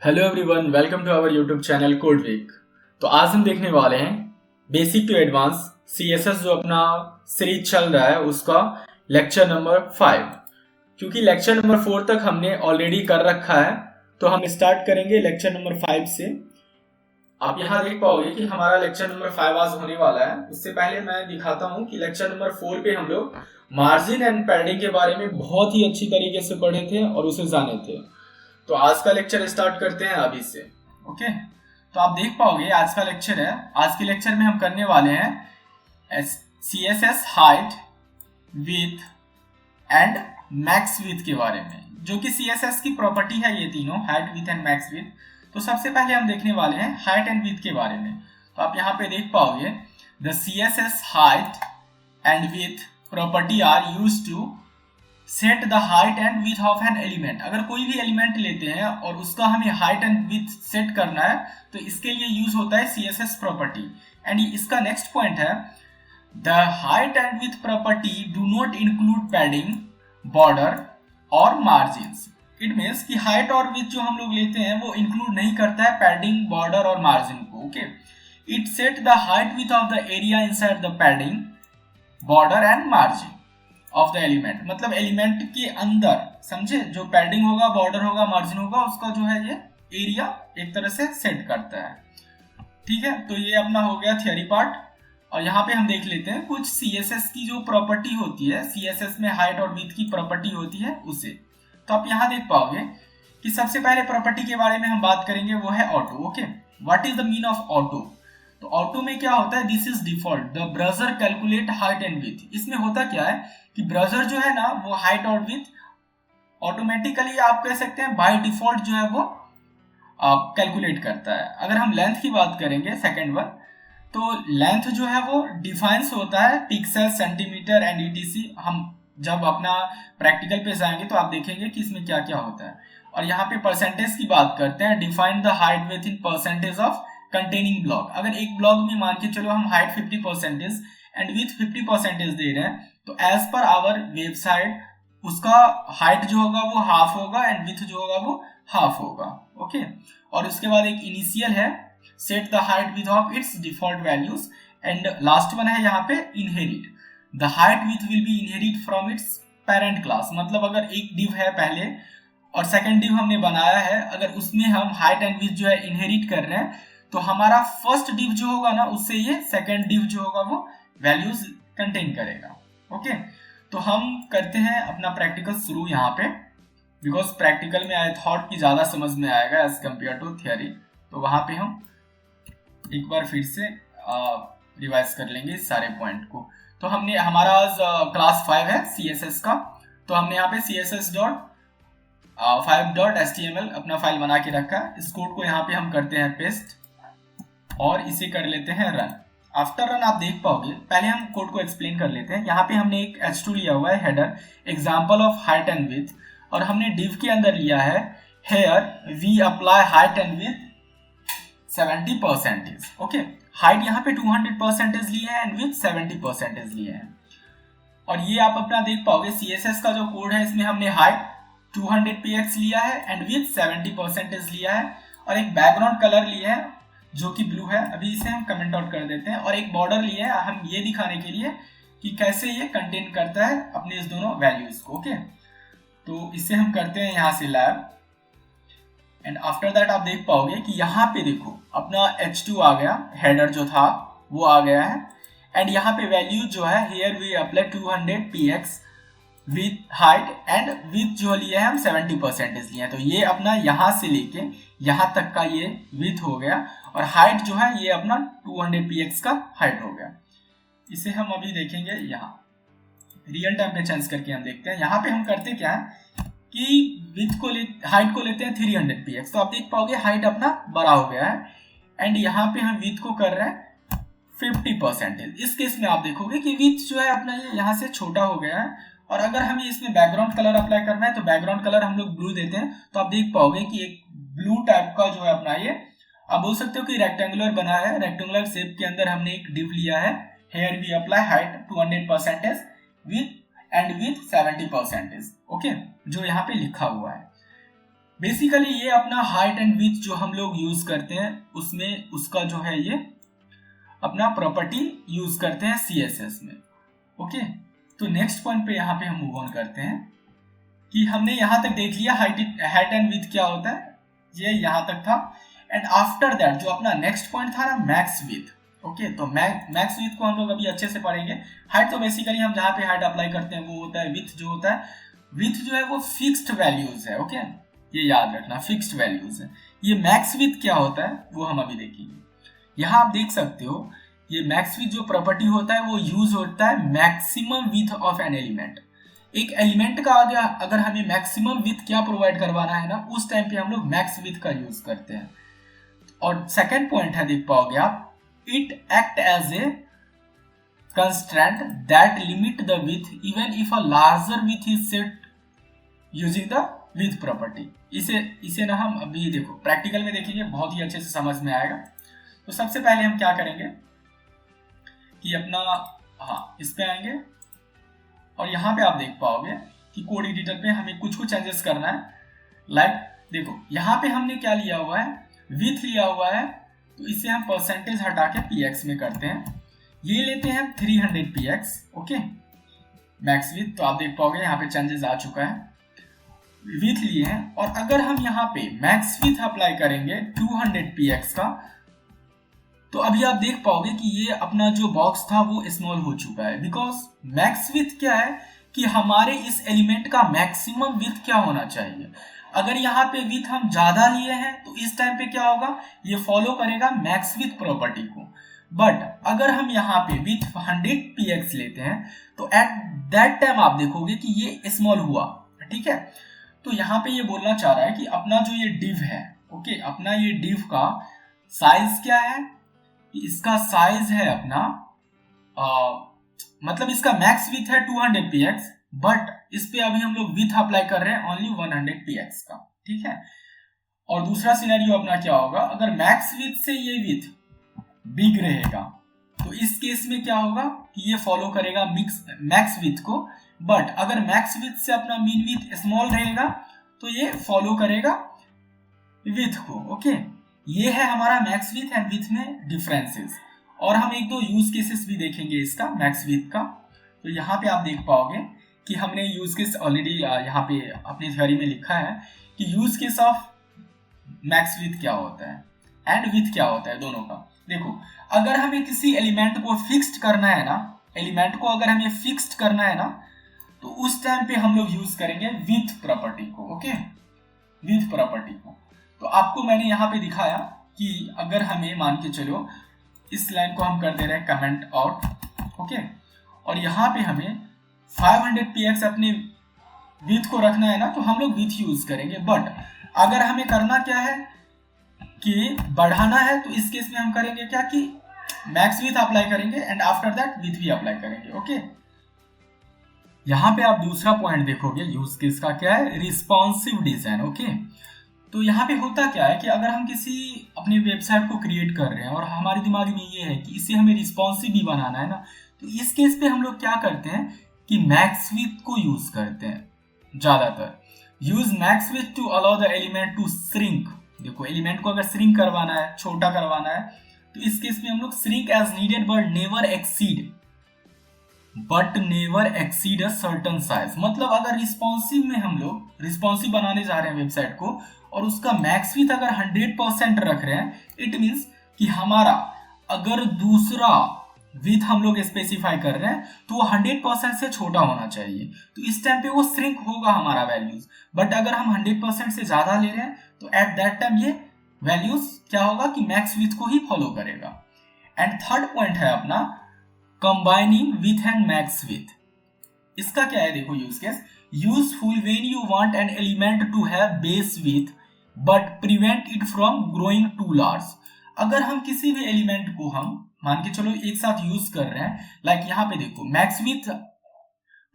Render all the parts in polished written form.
Hello everyone, welcome to our YouTube channel code week. तो आज हम देखने वाले हैं बेसिक टू एडवांस सीएसएस जो अपना सीरीज चल रहा है उसका लेक्चर नंबर 5। क्योंकि लेक्चर नंबर 4 तक हमने ऑलरेडी कर रखा है तो हम स्टार्ट करेंगे लेक्चर नंबर 5 से। आप यहाँ देख पाओगे कि हमारा लेक्चर नंबर 5 आज होने वाला है। उससे पहले मैं दिखाता हूँ कि लेक्चर नंबर 4 पे हम लोग मार्जिन एंड पैडिंग के बारे में बहुत ही अच्छी तरीके से पढ़े थे और उसे जाने थे। तो आज का लेक्चर स्टार्ट करते हैं अभी से। ओके, तो आप देख पाओगे आज का लेक्चर है। आज के लेक्चर में हम करने वाले हैं CSS height, width and max width के बारे में, जो कि सीएसएस की प्रॉपर्टी है ये तीनों, height, width and max width. तो सबसे पहले हम देखने वाले हैं हाइट एंड विड्थ के बारे में। तो आप यहाँ पे देख पाओगे the CSS height and width property are used to set the height and width of an element. अगर कोई भी एलिमेंट लेते हैं और उसका हमें हाइट एंड विड्थ सेट करना है तो इसके लिए यूज होता है सीएसएस प्रॉपर्टी। एंड इसका नेक्स्ट पॉइंट है the height and width property do not include padding, border और मार्जिन्स। इट मीन्स कि हाइट और विड्थ जो हम लोग लेते हैं वो इंक्लूड नहीं करता है पैडिंग, बॉर्डर और मार्जिन को। Okay, it set the height width of the area inside the padding, border and margin of the element. मतलब एलिमेंट के अंदर, समझे, जो पैडिंग होगा, बॉर्डर होगा, मार्जिन होगा, उसका जो है ये एरिया एक तरह से सेट करता है। ठीक है, तो ये अपना हो गया थियरी पार्ट। और यहाँ पे हम देख लेते हैं कुछ सीएसएस की जो प्रॉपर्टी होती है, सीएसएस में हाइट और विड्थ की प्रॉपर्टी होती है उसे। तो आप यहाँ देख पाओगे कि सबसे पहले प्रॉपर्टी के बारे में हम बात करेंगे, वो है auto. Okay, what is the mean of auto? तो ऑटो में क्या होता है, this is default the browser calculate height and width. इसमें होता क्या है कि ब्राउज़र जो है ना वो हाइट और विड्थ ऑटोमेटिकली, आप कह सकते हैं बाय डिफॉल्ट जो है वो कैलकुलेट करता है। अगर हम लेंथ की बात करेंगे, सेकंड वन, तो लेंथ जो है वो डिफाइंस होता है पिक्सल, सेंटीमीटर एंड ईटीसी। हम जब अपना प्रैक्टिकल पे जाएंगे तो आप देखेंगे कि इसमें क्या क्या होता है। और यहाँ पे परसेंटेज की बात करते हैं, define the height with in percentage of containing block. अगर एक ब्लॉक में मान के चलो हम हाइट 50% एंड विथ 50% दे रहे हैं तो एज पर आवर वेबसाइट उसका हाइट जो होगा वो हाफ होगा एंड विथ जो होगा वो हाफ होगा। ओके, और उसके बाद एक इनिशियल है set the height width of its default values. And last one है यहाँ पे inherit the height with will be inherit from its parent class. मतलब अगर एक डिव है पहले और सेकेंड डिव हमने बनाया है, अगर उसमें हम हाइट एंड विथ जो है इनहेरिट कर रहे हैं तो हमारा फर्स्ट डिव जो होगा ना उससे ये सेकेंड डिव जो होगा वो वैल्यूज कंटेन करेगा। ओके, तो हम करते हैं अपना प्रैक्टिकल शुरू यहाँ पे, बिकॉज प्रैक्टिकल में आई थॉट कि ज़्यादा समझ में आएगा एज कम्पेयर टू थियरी। तो वहाँ पे हम एक बार फिर से रिवाइज कर लेंगे इस सारे पॉइंट को। तो हमने हमारा आज क्लास 5 है सीएसएस का, तो हमने यहाँ पे css.5.html अपना फाइल बना के रखा है। इस कोड को यहाँ पे हम करते हैं पेस्ट और इसे कर लेते हैं रन। आफ्टर रन आप देख पाओगे, पहले हम कोड को एक्सप्लेन कर लेते हैं। यहाँ पे हमने एक h2 लिया हुआ है, header example of height and width, और हमने div के अंदर लिया है here we apply height and width 70%। ओके, हाइट यहाँ पे 200% लिए हैं एंड विड्थ 70% लिए हैं। और ये आप अपना देख पाओगे CSS का जो कोड है, इसमें हमने हाइट 200 px लिया है एंड विड्थ 70% लिया है, और एक बैकग्राउंड कलर लिया है जो कि ब्लू है। अभी इसे हम कमेंट आउट कर देते हैं, और एक बॉर्डर लिया है हम ये दिखाने के लिए कि कैसे ये कंटेन करता है अपने इस दोनों वैल्यूज को। ओके, तो इससे हम करते हैं यहाँ से लैब, एंड आफ्टर दैट आप देख पाओगे कि यहाँ पे देखो अपना h2 आ गया, हेडर जो था वो आ गया है, एंड यहाँ पे वैल्यू जो है here we apply 200 px width height and width जो लिया है हम 70% लिए हैं। तो ये अपना यहाँ से लेके यहाँ तक का ये विथ हो गया, और हाइट जो है ये अपना 200 px का हाइट हो गया। इसे हम अभी देखेंगे, यहाँ रियल टाइम पे चेंज करके हम देखते हैं। यहाँ पे हम करते क्या है कि विथ को हाइट को लेते हैं 300 px। तो आप देख पाओगे हाइट अपना बड़ा हो गया है, एंड यहाँ पे हम विथ को कर रहे हैं 50%। इस केस में आप देखोगे कि विथ जो है अपना ये यहाँ से छोटा हो गया है। और अगर हमें इसमें बैकग्राउंड कलर अप्लाई करना है तो बैकग्राउंड कलर हम लोग ब्लू देते हैं। तो आप देख पाओगे कि एक ब्लू टाइप का जो है अपना ये, आप बोल सकते हो कि रेक्टेंगुलर बना है। रेक्टेंगुलर शेप के अंदर हमने एक डिव लिया है, here we apply height 200% width and width 70%। Okay, जो यहाँ पे लिखा हुआ है। बेसिकली ये अपना हाइट एंड विड्थ जो हम लोग यूज करते हैं उसमें उसका जो है ये अपना प्रॉपर्टी यूज करते हैं CSS में। ओके, तो नेक्स्ट पॉइंट पे यहाँ पे हम मूव ऑन करते हैं कि हमने यहाँ तक देख लिया हाइट एंड विड्थ क्या होता है, ये यहाँ तक था। एंड आफ्टर दैट जो अपना नेक्स्ट पॉइंट था ना, मैक्स विड्थ। ओके, तो मैक्स विड्थ को हम लोग अभी अच्छे से पढ़ेंगे। हाइट तो बेसिकली हम जहाँ पे हाइट अप्लाई करते हैं वो होता है। विड्थ जो होता है, विड्थ जो है वो फिक्स्ड वैल्यूज है। ओके, ये याद रखना, फिक्स्ड वैल्यूज है। ये मैक्स विड्थ क्या होता है वो हम अभी देखेंगे। यहाँ आप देख सकते हो ये मैक्स विड्थ जो प्रॉपर्टी होता है वो यूज होता है maximum width of an element. एक एलिमेंट का अगर हमें मैक्सिमम विड्थ क्या प्रोवाइड करवाना है ना, उस टाइम पे हम लोग मैक्स विड्थ का यूज करते हैं। और सेकेंड पॉइंट है, देख पाओगे आप, it act as a constraint that limit the width even if a larger width is set using the width property. इसे ना हम अभी देखो प्रैक्टिकल में देखेंगे, बहुत ही अच्छे से समझ में आएगा। तो सबसे पहले हम क्या करेंगे कि अपना इस पे आएंगे और यहाँ पे आप देख पाओगे कि कोड एडिटर पे हमें कुछ चेंजेस करना है। लाइक देखो यहाँ पे हमने क्या लिया हुआ है, विड्थ लिया हुआ है, तो इसे हम परसेंटेज हटा के px में करते हैं। ये लेते हैं 300 px। ओके, मैक्स विड्थ, तो आप देख पाओगे यहाँ पे चेंजेस आ चुका है, विड्थ लिए हैं। और अगर हम यहाँ पे मैक्स विड्थ अप्लाई करेंगे 200 px का, तो अभी आप देख पाओगे कि ये अपना जो बॉक्स था वो स्मॉल हो चुका है। बिकॉज मैक्स विड्थ क्या है कि हमारे इस एलिमेंट का मैक्सिमम विड्थ क्या होना चाहिए। अगर यहाँ पे विड्थ हम ज्यादा लिए हैं तो इस टाइम पे क्या होगा, ये फॉलो करेगा मैक्स विड्थ प्रॉपर्टी को। बट अगर हम यहाँ पे विड्थ 100 px लेते हैं तो एट दैट टाइम आप देखोगे कि ये स्मॉल हुआ। ठीक है, तो यहाँ पे ये बोलना चाह रहा है कि अपना जो ये div है, ओके, अपना ये div का साइज क्या है, इसका साइज है अपना मतलब इसका मैक्स विड्थ है 200 px, बट इस पे अभी हम लोग विड्थ अप्लाई कर रहे हैं ओनली 100 px का। ठीक है, और दूसरा सिनेरियो अपना क्या होगा, अगर मैक्स विड्थ से ये विड्थ बिग रहेगा तो इस केस में क्या होगा कि ये फॉलो करेगा मैक्स विड्थ को। बट अगर मैक्स विड्थ से अपना मीन विड्थ स्मॉल रहेगा तो ये फॉलो करेगा विड्थ को। ओके, ये है हमारा मैक्स विड्थ एंड विड्थ में डिफरेंसेस। और हम एक दो यूज केसेस भी देखेंगे इसका मैक्स विड्थ का। तो यहाँ पे आप देख पाओगे कि हमने यूज केस ऑलरेडी यहाँ पे अपनी थ्योरी में लिखा है कि use case of max width क्या होता है एंड विड्थ क्या होता है, दोनों का। देखो, अगर हमें किसी एलिमेंट को फिक्स्ड करना है ना, एलिमेंट को अगर हमें फिक्स्ड करना है ना, तो उस टाइम पे हम लोग यूज करेंगे विड्थ प्रॉपर्टी को। ओके, विड्थ प्रॉपर्टी को। तो आपको मैंने यहाँ पे दिखाया कि अगर हमें मान के चलो इस लाइन को हम कर दे रहे हैं कमेंट आउट। ओके, और यहाँ पे हमें 500 px अपने विड्थ को रखना है ना, तो हम लोग विड्थ यूज करेंगे। बट अगर हमें करना क्या है कि बढ़ाना है, तो इस केस में हम करेंगे क्या कि मैक्स विड्थ अप्लाई करेंगे एंड आफ्टर दैट विड्थ भी अप्लाई करेंगे। ओके, यहाँ पे आप दूसरा पॉइंट देखोगे यूज केस का क्या है, रिस्पॉन्सिव डिजाइन। ओके, तो यहाँ पे होता क्या है कि अगर हम किसी अपनी वेबसाइट को क्रिएट कर रहे हैं और हमारे दिमाग में ये है कि इसे हमें रिस्पॉन्सिव भी बनाना है ना, तो इस केस पे हम लोग क्या करते हैं कि मैक्स विड्थ को यूज करते हैं ज्यादातर। Use max width to allow the element to shrink. देखो, एलिमेंट को अगर श्रिंक करवाना है, छोटा करवाना है, तो इस केस में हम लोग shrink as needed but never exceed a certain size. मतलब अगर रिस्पॉन्सिव में हम लोग रिस्पॉन्सिव बनाने जा रहे हैं वेबसाइट को और उसका मैक्स विड्थ अगर 100% रख रहे हैं, इट मींस कि हमारा अगर दूसरा विड्थ हम लोग स्पेसिफाई कर रहे हैं तो वो 100% से छोटा होना चाहिए। तो इस टाइम पे वो श्रिंक होगा हमारा वैल्यूज। बट अगर हम 100% से ज्यादा ले रहे हैं तो एट दैट टाइम ये वैल्यूज क्या होगा कि मैक्स विड्थ को ही फॉलो करेगा। एंड थर्ड पॉइंट है अपना combining width and max width. इसका क्या है, देखो use case, useful when you want an element to have base width but prevent it from growing too large. अगर हम किसी भी एलिमेंट को हम मान के चलो एक साथ यूज कर रहे हैं, लाइक यहाँ पे देखो मैक्स विथ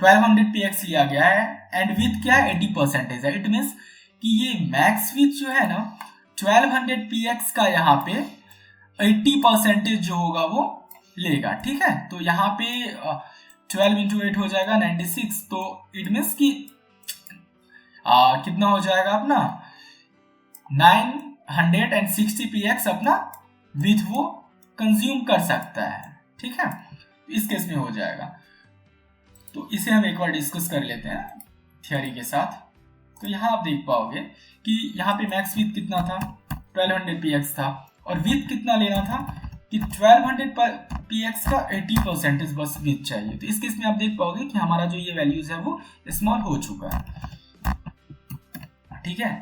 1200 px लिया गया है एंड विथ क्या है 80% है। इट मीन्स कि ये मैक्स विथ जो है ना 1200 px का यहाँ पे 80% जो होगा वो लेगा। ठीक है, तो यहाँ पे 12 into 8 हो जाएगा 96। तो इट मीन्स कि कितना हो जाएगा अपना 960 px अपना विथ वो कंज्यूम कर सकता है। ठीक है, इस केस में हो जाएगा। तो इसे हम एक बार डिस्कस कर लेते हैं थियरी के साथ। तो यहाँ आप देख पाओगे कि यहाँ पे मैक्स विथ कितना था, 1200 px था, और विथ कितना लेना था कि 1200 px का 80% बस विथ चाहिए। तो इस केस में आप देख पाओगे कि हमारा जो ये वैल्यूज है वो स्मॉल हो चुका है। ठीक है,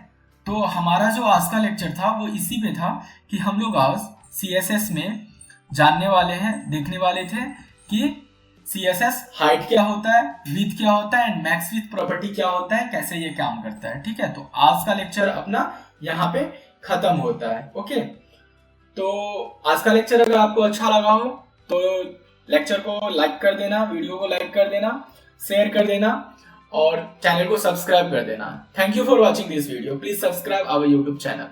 तो हमारा जो आज का लेक्चर था वो इसी पे था कि हम लोग आज CSS में जानने वाले हैं, देखने वाले थे कि CSS हाइट क्या होता है, विथ क्या होता है, एंड मैक्स विथ प्रॉपर्टी क्या होता है, कैसे ये काम करता है। ठीक है, तो आज का लेक्चर अपना यहाँ पे खत्म होता है। ओके, तो आज का लेक्चर अगर आपको अच्छा लगा हो तो लेक्चर को लाइक कर देना, वीडियो को लाइक कर देना, शेयर कर देना और चैनल को सब्सक्राइब कर देना। Thank you for watching this video. Please subscribe our YouTube channel.